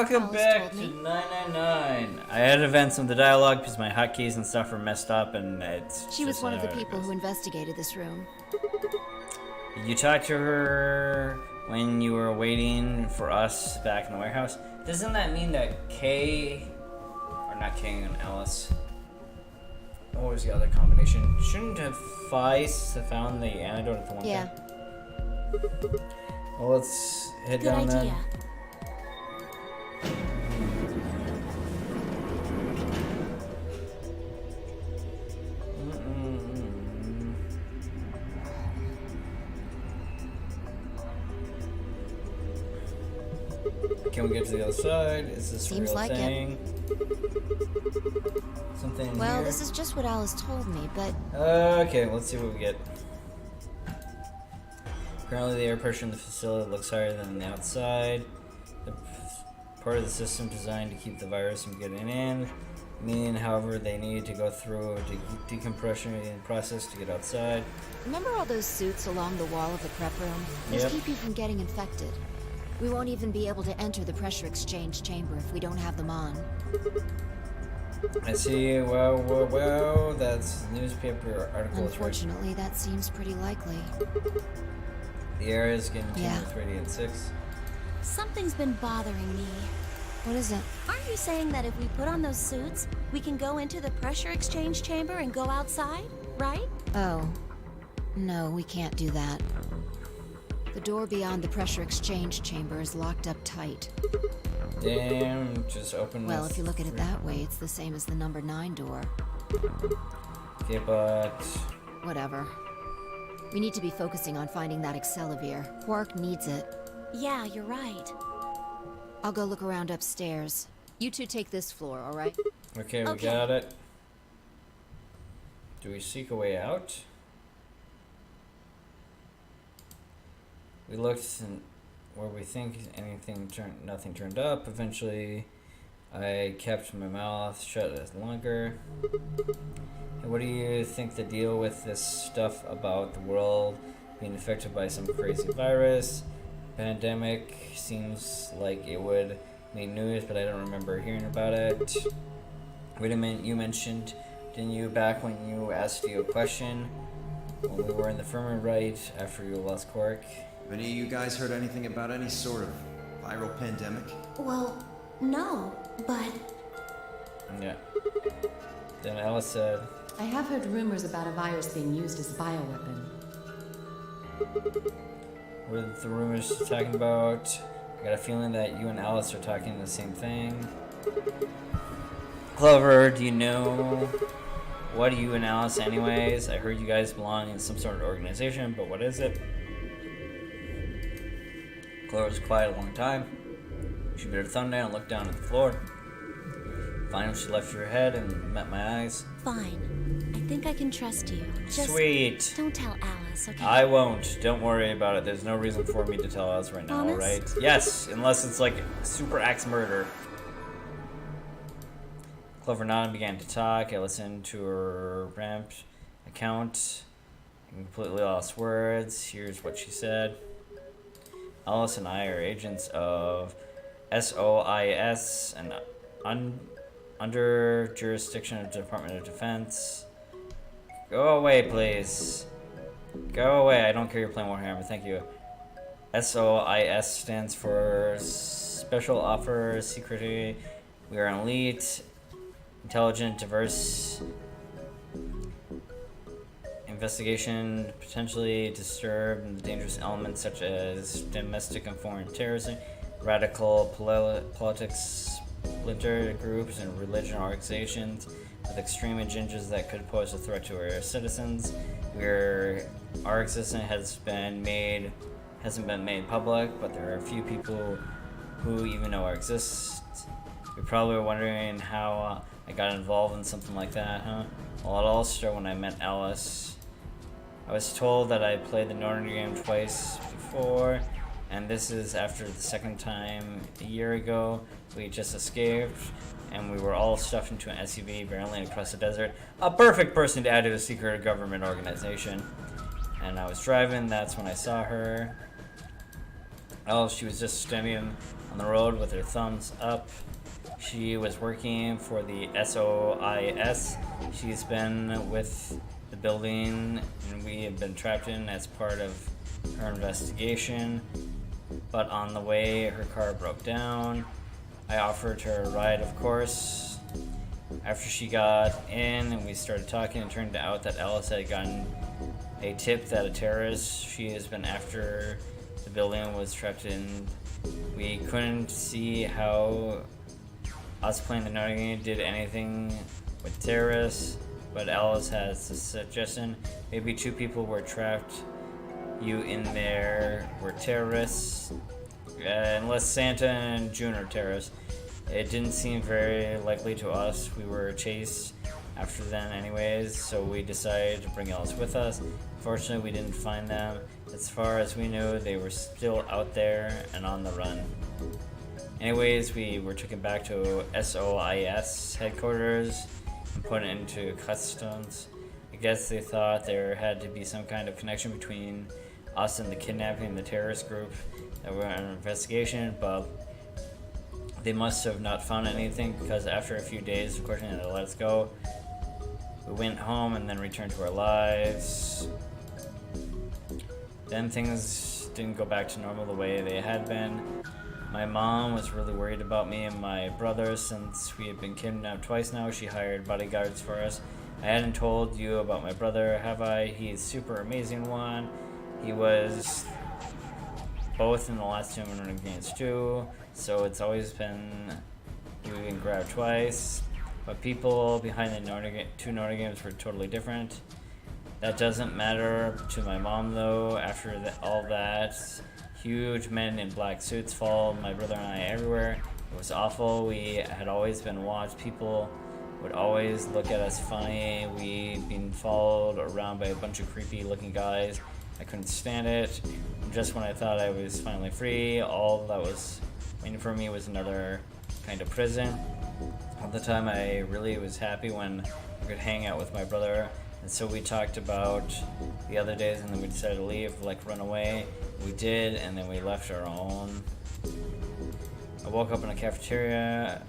welcome Alice back told to me. 999. I had to vent some of the dialogue because my hotkeys and stuff were messed up, and it's She was just one of the how it people goes. who investigated this room. Did you talk to her when you were waiting for us back in the warehouse? Doesn't that mean that Kay, or not Kay and Alice, what was the other combination? Shouldn't have Feist have found the antidote at the one Yeah. time? Well, let's head Good down idea. then. Can we get to the other side? Is this a Seems real like it. thing? Something Well, here? this is just what Alice told me, but Okay, let's see what we get. Currently, the air pressure in the facility looks higher than the outside. The part of the system designed to keep the virus from getting in. Meaning, however, they need to go through a decompression process to get outside. remember all those suits along the wall of the prep room? Those Yep. keep you from getting infected. We won't even be able to enter the pressure exchange chamber if we don't have them on. I see. Wow. That's newspaper article. Unfortunately, that seems pretty likely. The air is getting tuned Yeah. with radiant 6. Something's been bothering me. What is it? Aren't you saying that if we put on those suits, we can go into the pressure exchange chamber and go outside, right? Oh. No, we can't do that. The door beyond the pressure exchange chamber is locked up tight. Damn, just open. Well, with if you look at it three- that way, it's the same as the number 9 door. Okay, but Whatever. We need to be focusing on finding that Accelavir. Quark needs it. Yeah, you're right. I'll go look around upstairs. You two take this floor, alright? okay, we Okay. got it. Do we seek a way out? We looked and where we think nothing turned up. Eventually, I kept my mouth shut longer. Hey, what do you think the deal with this stuff about the world being affected by some crazy virus? Pandemic seems like it would make news, but I don't remember hearing about it. Wait a minute, you mentioned, didn't you, back when you asked you a question when we were in the infirmary right after you lost Quark? Have any of you guys heard anything about any sort of viral pandemic? Well, no, but Yeah. Then Alice said, I have heard rumors about a virus being used as a bioweapon. what are the rumors talking about? I got a feeling that you and Alice are talking the same thing. Clover, do you know what are you and Alice anyways? I heard you guys belong in some sort of organization, but what is it? Clover was quiet a long time. She bit her thumb down and looked down at the floor. Finally, she lifted her head and met my eyes. fine. I think I can trust you. Just Sweet. don't tell Alice, okay? I won't. Don't worry about it. There's no reason for me to tell Alice right now, Promise? alright? Yes, unless it's like super axe murder. Clover nodded and began to talk. I listened to her ramped account and completely lost words. Here's what she said. Alice and I are agents of SOIS and under jurisdiction of the Department of Defense. Go away, please. Go away. I don't care you're playing Warhammer. Thank you. SOIS stands for Special Offer Security. We are an elite, intelligent, diverse investigation, potentially disturbed and dangerous elements such as domestic and foreign terrorism, radical politics, splinter groups, and religion organizations with extreme agendas that could pose a threat to our citizens. Our existence hasn't been made public, but there are a few people who even know our existence. You're probably wondering how I got involved in something like that, huh? Well, it all started when I met Alice. I was told that I played the Northern game twice before, and this is after the second time a year ago. We just escaped, and we were all stuffed into an SUV barreling across the desert. A perfect person to add to a secret government organization. And I was driving, that's when I saw her. She was just standing on the road with her thumbs up. She was working for the SOIS. She's been with the building, and we have been trapped in as part of her investigation. But on the way, her car broke down. I offered her a ride, of course. After she got in and we started talking, it turned out that Alice had gotten a tip that a terrorist she has been after the building was trapped in. We couldn't see how us playing the Notre game did anything with terrorists, but Alice has a suggestion. Maybe 2 people were trapped. You in there were terrorists, unless Santa and June are terrorists. It didn't seem very likely to us. We were chased after them anyways, so we decided to bring Alice with us. Fortunately, we didn't find them. As far as we knew, they were still out there and on the run. Anyways, we were taken back to SOIS headquarters and put into customs. I guess they thought there had to be some kind of connection between us and the kidnapping and the terrorist group that were under investigation, but they must have not found anything, because after a few days, of course, they let us go. We went home and then returned to our lives. Then things didn't go back to normal the way they had been. My mom was really worried about me and my brother since we had been kidnapped twice now. She hired bodyguards for us. I hadn't told you about my brother, have I? He's super amazing one. He was both in the last 2 Notre games too, so it's always been, we've been grabbed twice. But people behind the 2 Notre games were totally different. That doesn't matter to my mom though. After all that, huge men in black suits followed my brother and I everywhere. It was awful. We had always been watched. People would always look at us funny. We'd been followed around by a bunch of creepy looking guys. I couldn't stand it. Just when I thought I was finally free, all that was waiting for me was another kind of prison. At the time, I really was happy when I could hang out with my brother, and so we talked about the other days, and then we decided to leave, like run away. We did, and then we left our own. I woke up in a cafeteria.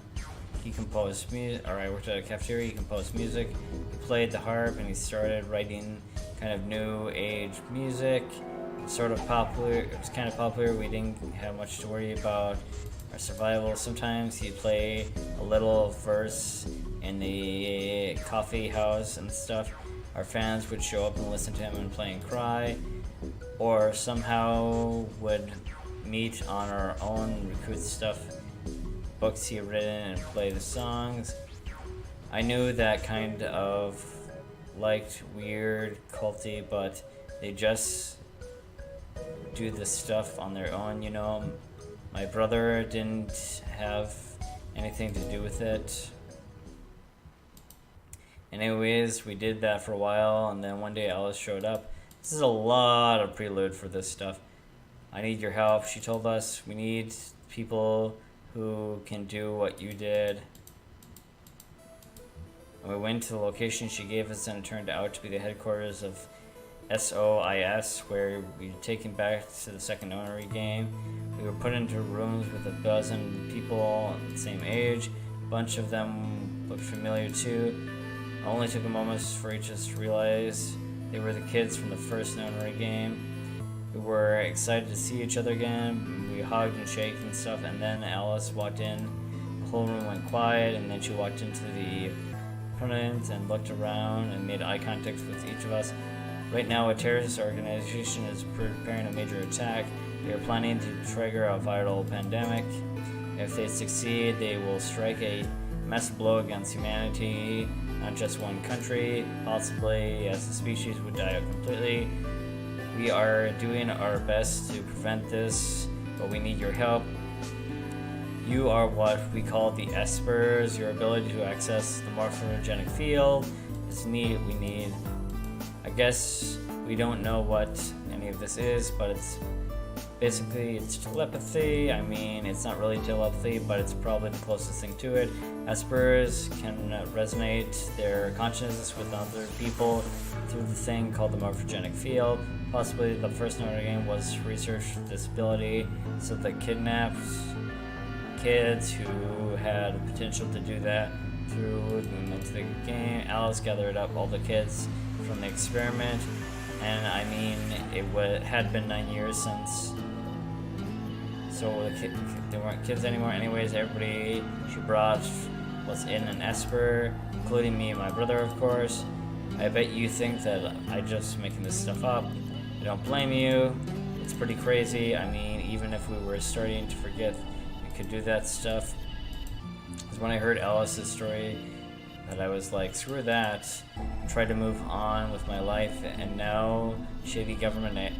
He composed music, or I worked at a cafeteria. He composed music. He played the harp, and he started writing kind of new age music. It was sort of popular. It was kind of popular. We didn't have much to worry about our survival. Sometimes he'd play a little verse in the coffee house and stuff. Our fans would show up and listen to him and play and cry, or somehow would meet on our own, recruit stuff, books he had written, and play the songs. I knew that kind of liked weird, culty, but they just do this stuff on their own, you know. My brother didn't have anything to do with it. Anyways, we did that for a while, and then one day Alice showed up. This is a lot of prelude for this stuff. I need your help. She told us we need people who can do what you did. And we went to the location she gave us, and it turned out to be the headquarters of SOIS, where we were taken back to the second Nonary game. We were put into rooms with a dozen people the same age. A bunch of them looked familiar too. It only took a moment for each of us to realize they were the kids from the first Nonary game. We were excited to see each other again. We hugged and shook and stuff, and then Alice walked in. The whole room went quiet, and then she walked into the opponent and looked around and made eye contact with each of us. Right now, a terrorist organization is preparing a major attack. They are planning to trigger a viral pandemic. If they succeed, they will strike a massive blow against humanity, not just one country. Possibly, as a species, would die out completely. We are doing our best to prevent this, but we need your help. You are what we call the Espers. Your ability to access the morphogenic field is neat. We need. I guess we don't know what any of this is, but it's basically it's telepathy. I mean, it's not really telepathy, but it's probably the closest thing to it. Espers can resonate their consciousness with other people through the thing called the morphogenic field. Possibly the first note of the game was research disability, so they kidnapped kids who had potential to do that, threw them into the game. Alice gathered up all the kids from the experiment, and I mean, had been 9 years since, so they weren't kids anymore. Anyways, everybody she brought was in an Esper, including me and my brother, of course. I bet you think that I'm just making this stuff up. I don't blame you. It's pretty crazy. I mean, even if we were starting to forget we could do that stuff. Because when I heard Alice's story, that I was like, screw that, and tried to move on with my life, and now shady government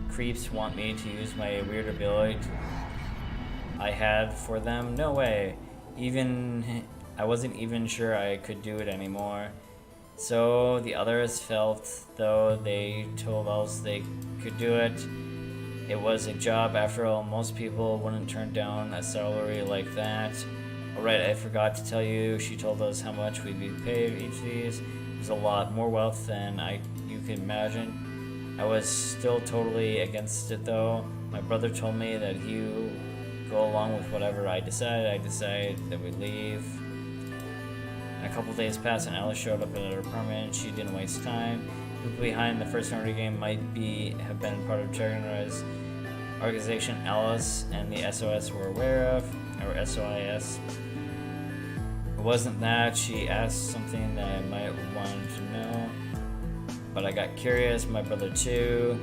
creeps want me to use my weird ability I had for them. No way. I wasn't even sure I could do it anymore. So the others felt though they told us they could do it. It was a job after all. Most people wouldn't turn down a salary like that. Alright, I forgot to tell you, she told us how much we'd be paid each of these. It was a lot more wealth than you could imagine. I was still totally against it though. My brother told me that he would go along with whatever I decided. I decided that we'd leave. And a couple days passed and Alice showed up at her apartment. She didn't waste time. People behind the first Nordic game might have been part of Juggernaut's organization Alice and the SOS were aware of, or SOIS. It wasn't that. She asked something that I might want to know, but I got curious, my brother too.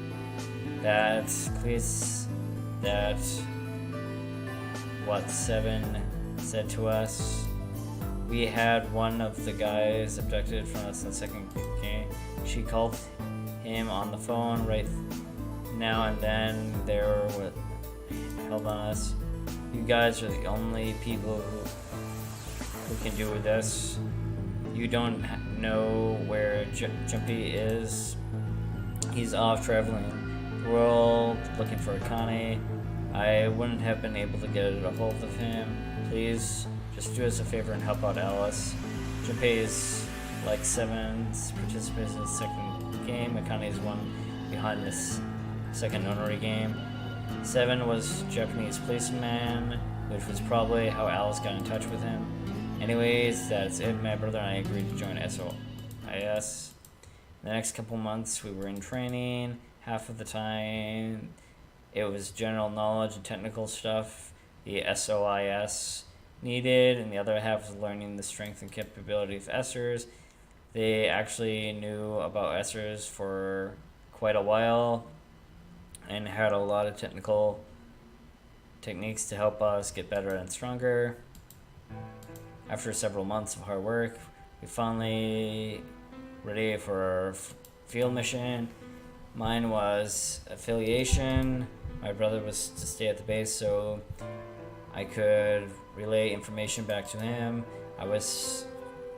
What Seven said to us. We had one of the guys abducted from us in the second game. She called him on the phone right now and then. They were held on us. You guys are the only people who can do this. You don't know where Jumpy is. He's off traveling the world looking for Connie. I wouldn't have been able to get a hold of him. Please, just do us a favor and help out Alice. Junpei is like Seven's participants in the second game. Akane is one behind this second notary game. Seven was Japanese policeman, which was probably how Alice got in touch with him. Anyways, that's it. My brother and I agreed to join SOIS. The next couple months we were in training. Half of the time it was general knowledge and technical stuff the SOIS needed, and the other half was learning the strength and capability of Essers. They actually knew about Essers for quite a while and had a lot of technical techniques to help us get better and stronger. After several months of hard work, we finally ready for our field mission. Mine was affiliation. My brother was to stay at the base so I could relay information back to him. I was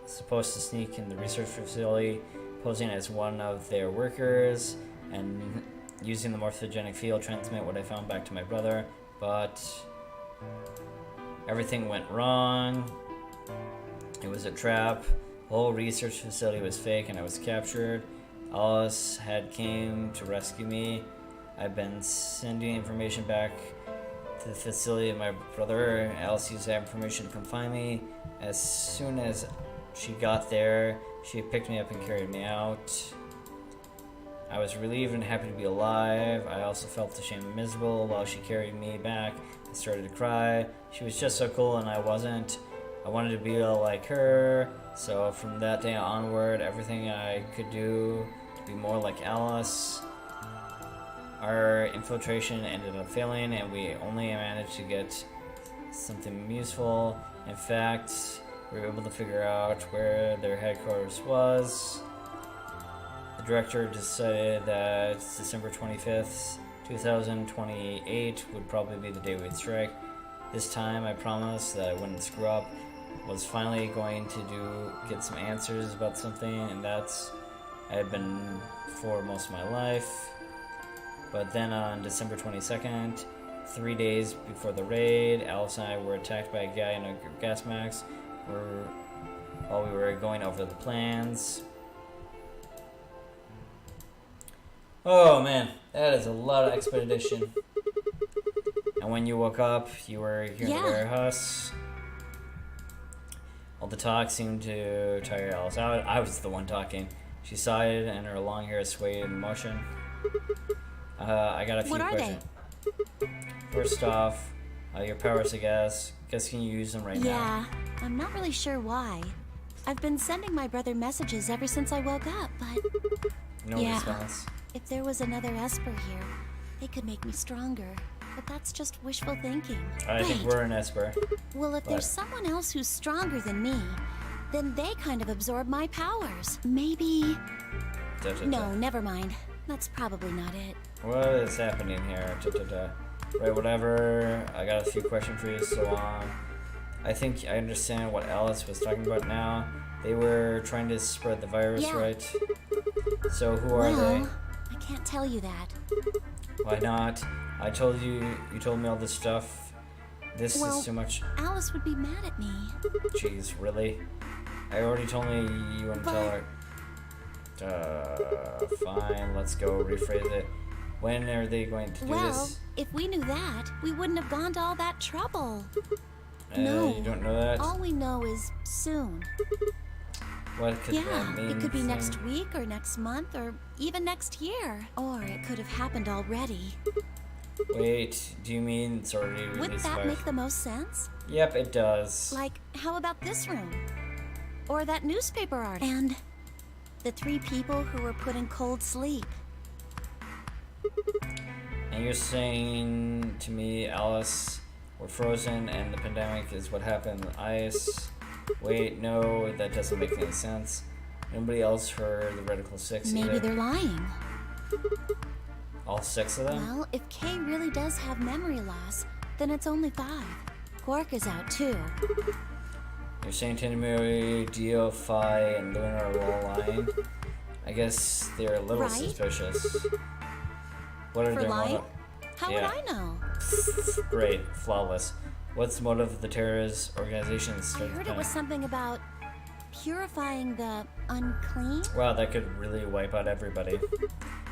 supposed to sneak in the research facility, posing as one of their workers, and using the morphogenic field transmit what I found back to my brother, but everything went wrong. It was a trap. The whole research facility was fake and I was captured. Alice had came to rescue me. I've been sending information back to the facility of my brother. Alice used that information to come find me. As soon as she got there, she picked me up and carried me out. I was relieved and happy to be alive. I also felt ashamed and miserable while she carried me back. I started to cry. She was just so cool and I wasn't. I wanted to be like her. So from that day onward, everything I could do to be more like Alice. Our infiltration ended up failing and we only managed to get something useful. In fact, we were able to figure out where their headquarters was. The director decided that December 25th, 2028 would probably be the day we'd strike. This time I promised that I wouldn't screw up. Was finally going to get some answers about something, and that's I had been for most of my life. But then on December 22nd, 3 days before the raid, Alice and I were attacked by a guy in a gas mask while we were going over the plans. Oh man, that is a lot of expedition. And when you woke up, you were here in the Yeah. warehouse. All the talk seemed to tire Alice out. I was the one talking. She sighed and her long hair swayed in motion. I got a few What are questions. First off, your powers, I guess. Guess can you use them right now? Yeah, I'm not really sure why. I've been sending my brother messages ever since I woke up, but No Yeah. response. if there was another Esper here, they could make me stronger. But that's just wishful thinking. I think Wait. we're an Esper. Well, if What? there's someone else who's stronger than me, then they kind of absorb my powers. Maybe... Da, da, da. No, never mind. That's probably not it. What is happening here? Da, da, da. Right, whatever. I got a few questions for you, so on. I think I understand what Alice was talking about now. They were trying to spread the virus, Yeah. right? So who are they? Well, I can't tell you that. Why not? I told you, you told me all this stuff. This Well- is too much. Alice would be mad at me. Jeez, really? I already told me you wouldn't tell her. Fine, let's go rephrase it. When are they going to do Well, this? if we knew that, we wouldn't have gone to all that trouble. You don't know that? All we know is soon. What could Yeah, that mean? it could be thing? next week or next month or even next year. Or it could have happened already. Wait, do you mean it's already released? Wouldn't that by- make the most sense? Yep, it does. Like, how about this room? Or that newspaper article? And the 3 people who were put in cold sleep. And you're saying to me, Alice, we're frozen and the pandemic is what happened with ice. Wait, no, that doesn't make any sense. Nobody else heard the Reticle 6 Maybe either. they're lying. All 6 of them? Well, if Kay really does have memory loss, then it's only 5. Quark is out too. You're saying Tanimiri, Dio, Phi, and Luna are all lying? I guess they're a little Right? suspicious. What are For their lying? motive? How Yeah. would I know? Great, flawless. What's the motive of the terrorist organizations? I heard it was something about purifying the unclean. Wow, that could really wipe out everybody.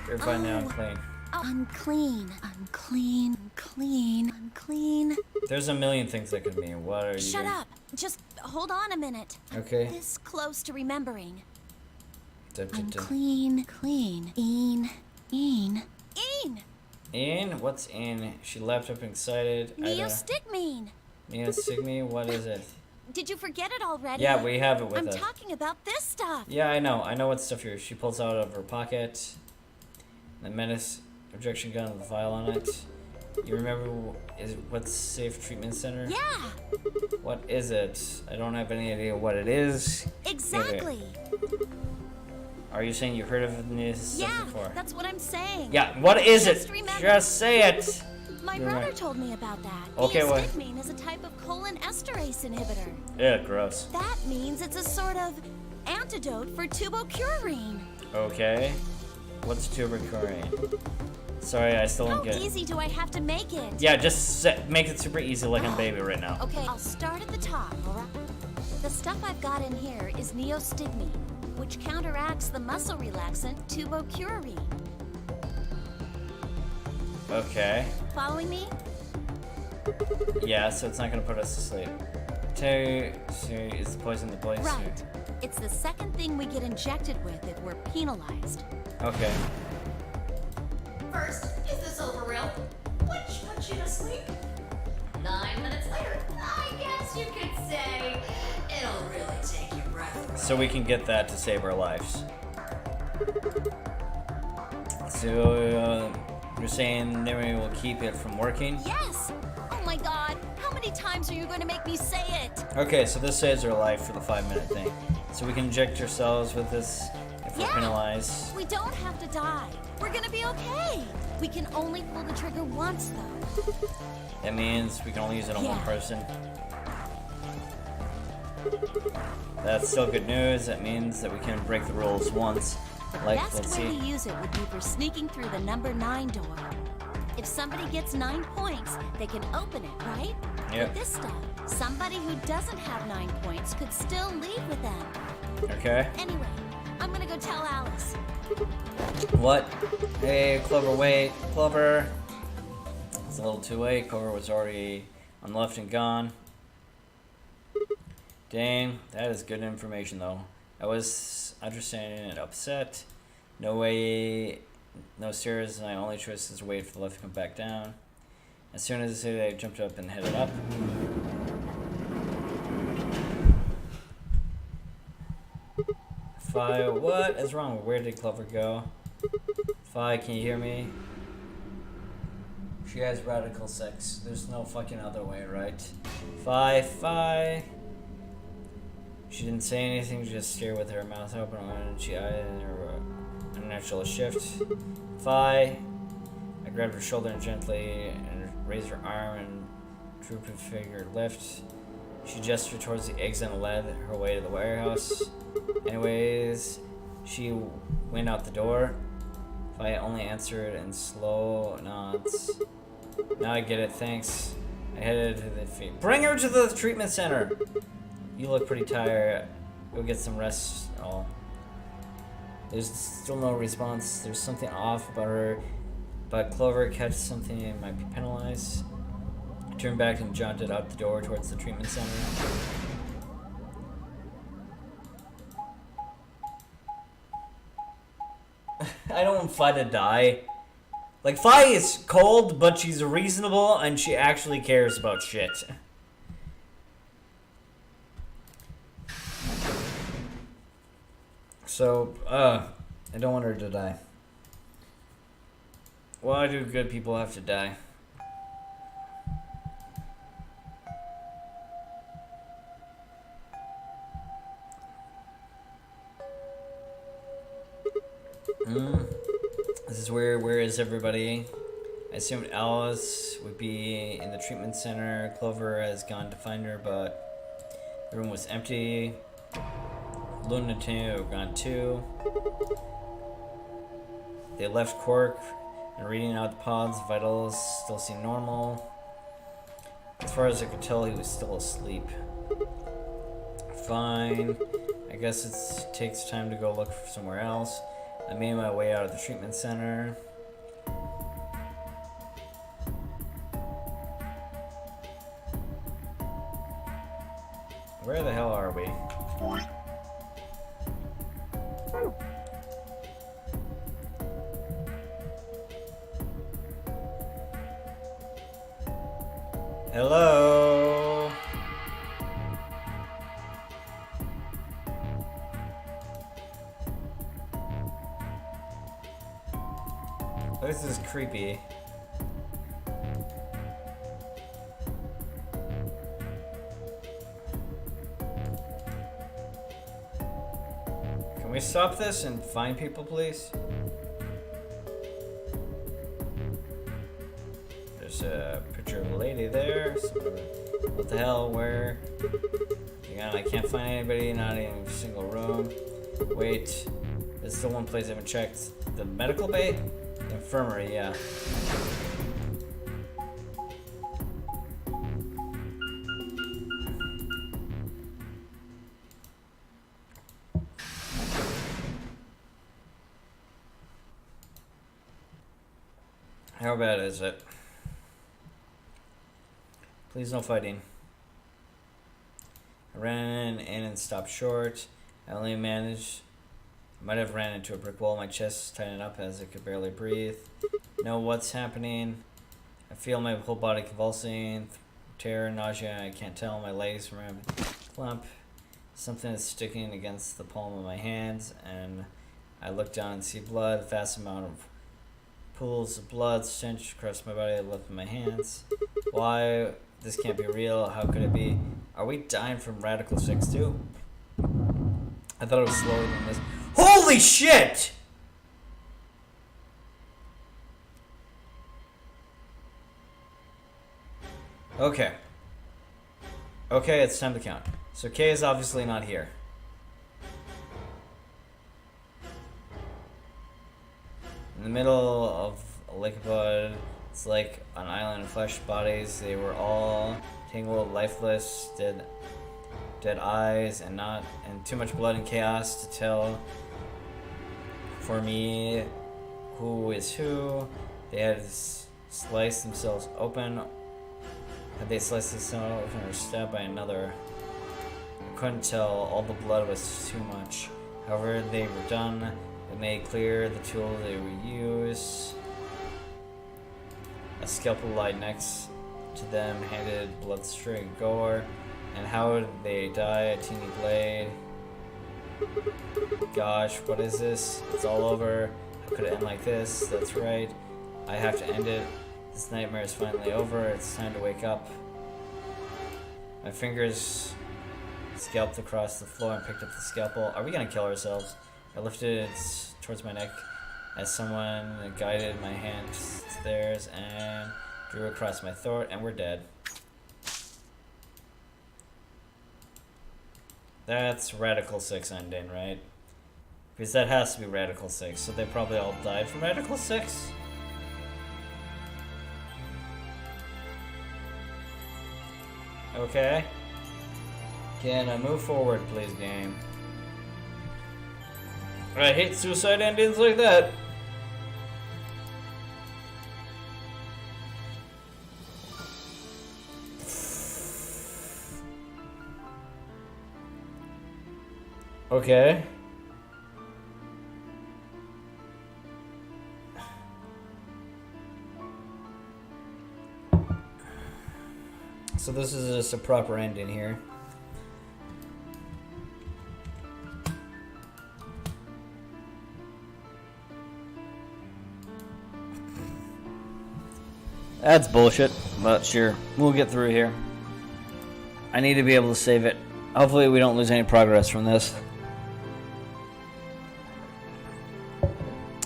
You're fine now, Oh. clean. Unclean, unclean, unclean, unclean. There's a million things that could mean. What are you? Shut up! Just hold on a minute. Okay. This close to remembering. Da, da, da. Unclean, clean, een. Een. In? What's in? She leapt up excited. Neostigmine. Neostigmine? What is it? Did you forget it already? Yeah, we have it with I'm us. talking about this stuff. Yeah, I know. I know what stuff here. She pulls out of her pocket. The menace ejection gun with a vial on it. You remember what's Safe Treatment Center? Yeah, What is it? I don't have any idea what it is. exactly. Are you saying you heard of this stuff Yeah, before? that's what I'm saying. Yeah, what is Just it? remember- Just say it. My You're brother right. told me about that. Okay, what? Neostigmine is a type of choline esterase inhibitor. Yeah, gross. That means it's a sort of antidote for tubocurarine. Okay. What's tuberculine? Sorry, I still How don't get it. easy do I have to make it? Yeah, just make it super easy like I'm a baby right now. Okay, I'll start at the top, alright? The stuff I've got in here is neostigmine, which counteracts the muscle relaxant tubocurarine. Okay. Following me? Yeah, so it's not gonna put us to sleep. Terry, is the poison the place? Right. It's the second thing we get injected with if we're penalized. Okay. First, is this over real? Which puts you to sleep. 9 minutes later, I guess you could say it'll really take your breath away. So we can get that to save our lives. So you're saying Neri will keep it from working? Yes! Oh my god, how many times are you going to make me say it? Okay, so this saves our life for the 5-minute thing. So we can inject ourselves with this if we're Yeah. penalized. We don't have to die. We're gonna be okay. We can only pull the trigger once, though. That means we can only use it on one Yeah. person. That's still good news. That means that we can break the rules once. Like, Best let's way see. to use it would be for sneaking through the number 9 door. If somebody gets 9 points, they can open it, right? Yep. With this stuff, somebody who doesn't have 9 points could still leave with them. Okay. Anyway, I'm gonna go tell Alice. What? Hey, Clover, wait. Clover! It's a little too late. Clover was already on the left and gone. Dang, that is good information though. I was understanding and upset. No way, no stairs. My only choice is to wait for the lift to come back down. As soon as I jumped up and headed up. Fi, what is wrong? Where did Clover go? Fi, can you hear me? She has radical sex. There's no fucking other way, right? Fi. She didn't say anything, just stared with her mouth open and she eyed her unnatural shift. Fi. I grabbed her shoulder and gently and raised her arm and drooped her figure lift. She gestured towards the eggs and led her way to the warehouse. Anyways, she went out the door. Fi only answered in slow nods. Now I get it, thanks. I headed to the feet. Bring her to the treatment center! You look pretty tired. Go get some rest. Oh. There's still no response. There's something off about her. But Clover catch something and might be penalized. I turned back and jaunted out the door towards the treatment center. I don't want Fi to die. Like, Fi is cold, but she's reasonable and she actually cares about shit. So, I don't want her to die. Why do good people have to die? This is where is everybody? I assumed Alice would be in the treatment center. Clover has gone to find her, but the room was empty. Luna and Teo have gone too. They left Quark and reading out the pod's vitals still seemed normal. As far as I could tell, he was still asleep. Fine. I guess it takes time to go look for somewhere else. I made my way out of the treatment center. Where the hell are we? Hello? This is creepy. Can we stop this and find people, please? There's a picture of a lady there. What the hell? Where? Again, I can't find anybody, not in a single room. Wait, this is the one place I haven't checked. The medical bay? The infirmary, yeah. How bad is it? Please no fighting. I ran in and stopped short. I only managed... might have ran into a brick wall. My chest tightened up as I could barely breathe. Know what's happening? I feel my whole body convulsing. Terror, nausea, I can't tell. My legs were having a clump. Something is sticking against the palm of my hands, and I look down and see blood. A vast amount of pools of blood stench across my body. I left my hands. Why? This can't be real. How could it be? Are we dying from radical sex too? I thought it was slower than this. Holy shit! Okay. Okay, it's time to count. So Kay is obviously not here. In the middle of a lake of blood, it's like an island of flesh bodies. They were all tangled, lifeless, dead eyes, and too much blood and chaos to tell for me who is who. They had sliced themselves open. Had they sliced themselves open or stabbed by another? I couldn't tell. All the blood was too much. However, they were done. It made clear the tool they would use. A scalpel lay next to them, handed bloodstream gore. And how did they die? A teeny blade. Gosh, what is this? It's all over. How could it end like this? That's right. I have to end it. This nightmare is finally over. It's time to wake up. My fingers scalped across the floor and picked up the scalpel. Are we gonna kill ourselves? I lifted it towards my neck as someone guided my hand to theirs and drew across my throat, and we're dead. That's Radical 6 ending, right? Because that has to be Radical 6, so they probably all died from Radical 6? Okay. Can I move forward, please, game? I hate suicide endings like that. Okay. So this is just a proper ending here. That's bullshit, but sure, we'll get through here. I need to be able to save it. Hopefully we don't lose any progress from this.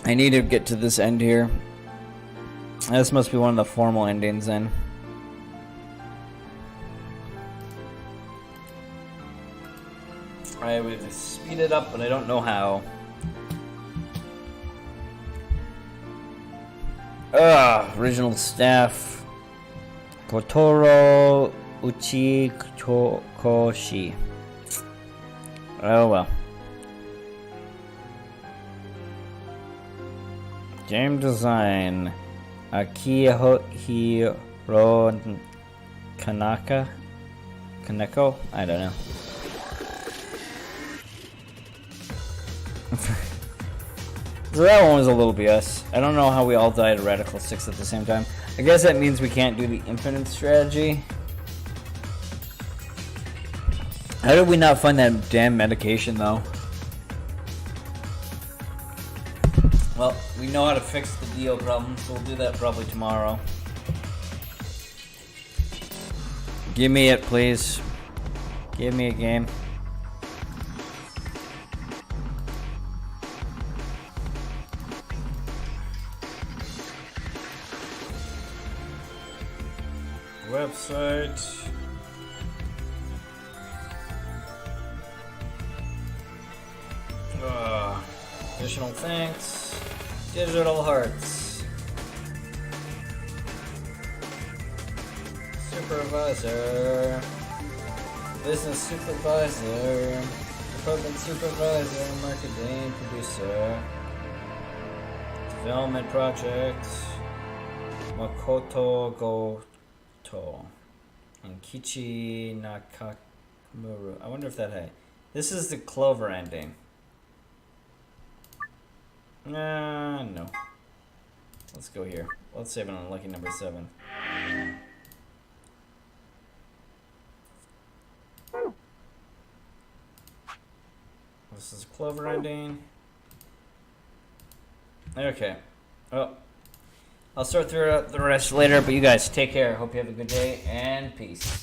I need to get to this end here. This must be one of the formal endings then. I would speed it up, but I don't know how. Original staff. Kotaro Uchikoshi. Oh well. Game design. Akihiro Kaneko? I don't know. So that one was a little BS. I don't know how we all died at Radical 6 at the same time. I guess that means we can't do the infinite strategy. How did we not find that damn medication though? Well, we know how to fix the Dio problem, so we'll do that probably tomorrow. Give me it, please. Give me a game. Website. Additional thanks. Digital hearts. Supervisor. Business supervisor. Department supervisor. Marketing producer. Development project. Makoto Goto. And Kichi Nakamura. I wonder if that had. This is the Clover ending. No. Let's go here. Let's save it on lucky number 7. This is Clover ending. Okay. Well, I'll sort through the rest later, but you guys take care. Hope you have a good day, and peace.